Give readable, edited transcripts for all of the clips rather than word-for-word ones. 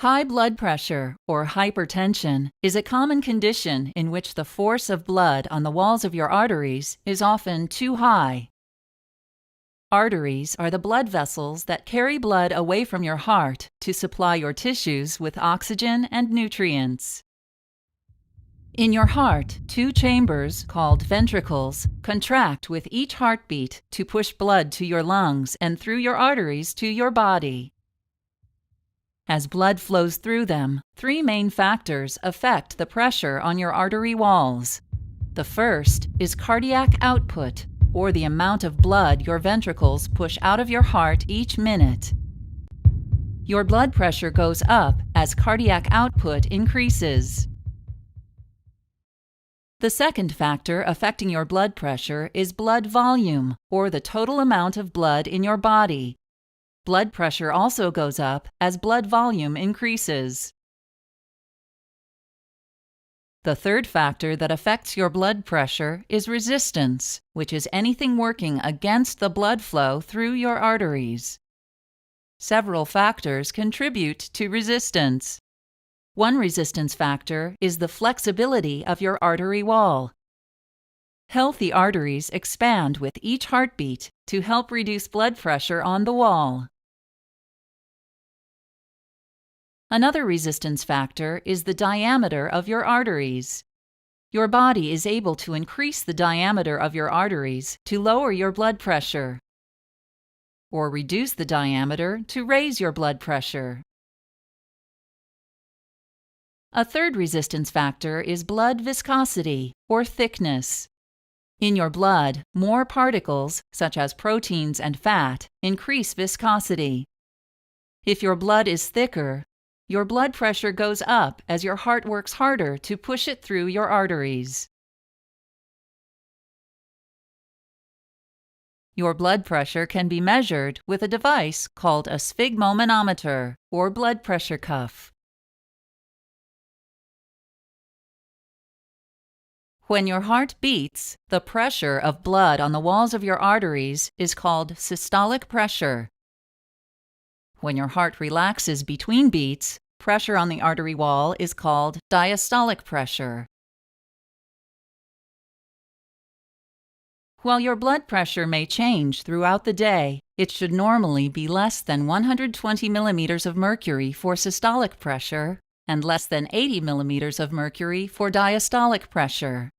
High blood pressure, or hypertension, is a common condition in which the force of blood on the walls of your arteries is often too high. Arteries are the blood vessels that carry blood away from your heart to supply your tissues with oxygen and nutrients. In your heart, two chambers, called ventricles, contract with each heartbeat to push blood to your lungs and through your arteries to your body. As blood flows through them, three main factors affect the pressure on your artery walls. The first is cardiac output, or the amount of blood your ventricles push out of your heart each minute. Your blood pressure goes up as cardiac output increases. The second factor affecting your blood pressure is blood volume, or the total amount of blood in your body. Blood pressure also goes up as blood volume increases. The third factor that affects your blood pressure is resistance, which is anything working against the blood flow through your arteries. Several factors contribute to resistance. One resistance factor is the flexibility of your artery wall. Healthy arteries expand with each heartbeat to help reduce blood pressure on the wall. Another resistance factor is the diameter of your arteries. Your body is able to increase the diameter of your arteries to lower your blood pressure, or reduce the diameter to raise your blood pressure. A third resistance factor is blood viscosity, or thickness. In your blood, more particles, such as proteins and fat, increase viscosity. If your blood is thicker, your blood pressure goes up as your heart works harder to push it through your arteries. Your blood pressure can be measured with a device called a sphygmomanometer, or blood pressure cuff. When your heart beats, the pressure of blood on the walls of your arteries is called systolic pressure. When your heart relaxes between beats, pressure on the artery wall is called diastolic pressure. While your blood pressure may change throughout the day, it should normally be less than 120 millimeters of mercury for systolic pressure and less than 80 millimeters of mercury for diastolic pressure.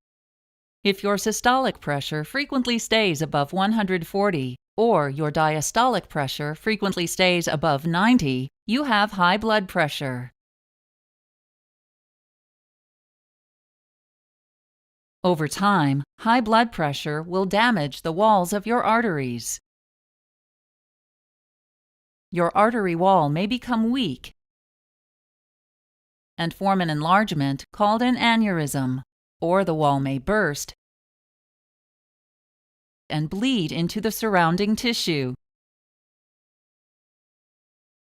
If your systolic pressure frequently stays above 140, or your diastolic pressure frequently stays above 90, you have high blood pressure. Over time, high blood pressure will damage the walls of your arteries. Your artery wall may become weak and form an enlargement called an aneurysm, or the wall may burst and bleed into the surrounding tissue.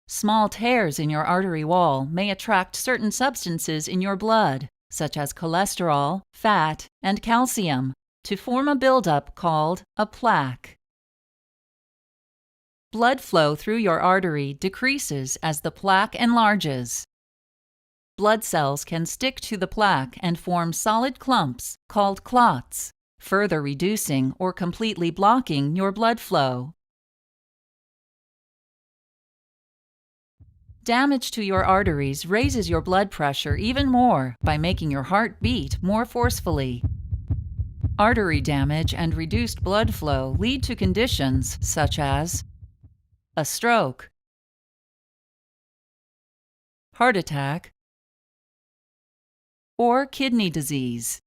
Small tears in your artery wall may attract certain substances in your blood, such as cholesterol, fat, and calcium, to form a buildup called a plaque. Blood flow through your artery decreases as the plaque enlarges. Blood cells can stick to the plaque and form solid clumps called clots, further reducing or completely blocking your blood flow. Damage to your arteries raises your blood pressure even more by making your heart beat more forcefully. Artery damage and reduced blood flow lead to conditions such as a stroke, heart attack, or kidney disease.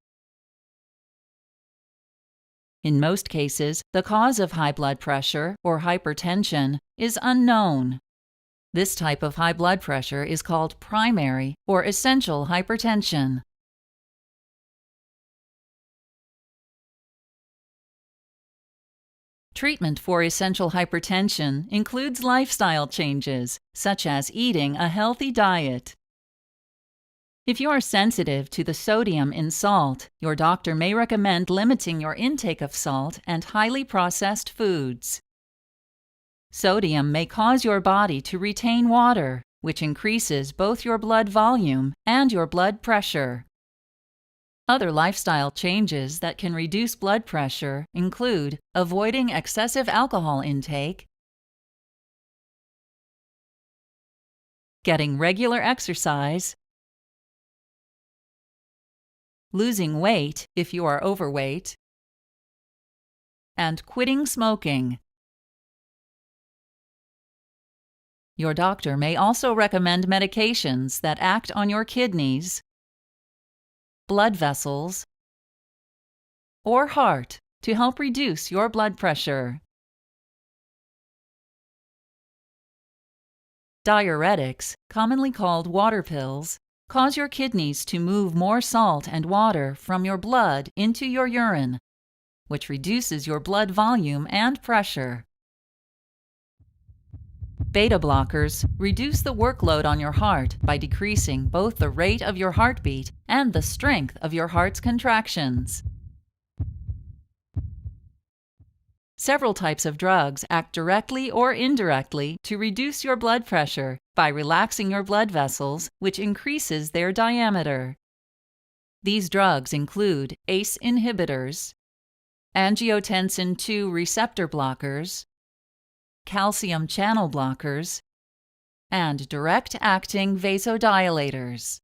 In most cases, the cause of high blood pressure, or hypertension, is unknown. This type of high blood pressure is called primary or essential hypertension. Treatment for essential hypertension includes lifestyle changes, such as eating a healthy diet. If you are sensitive to the sodium in salt, your doctor may recommend limiting your intake of salt and highly processed foods. Sodium may cause your body to retain water, which increases both your blood volume and your blood pressure. Other lifestyle changes that can reduce blood pressure include avoiding excessive alcohol intake, getting regular exercise, losing weight if you are overweight, and quitting smoking. Your doctor may also recommend medications that act on your kidneys, blood vessels, or heart to help reduce your blood pressure. Diuretics, commonly called water pills, cause your kidneys to move more salt and water from your blood into your urine, which reduces your blood volume and pressure. Beta blockers reduce the workload on your heart by decreasing both the rate of your heartbeat and the strength of your heart's contractions. Several types of drugs act directly or indirectly to reduce your blood pressure by relaxing your blood vessels, which increases their diameter. These drugs include ACE inhibitors, angiotensin II receptor blockers, calcium channel blockers, and direct-acting vasodilators.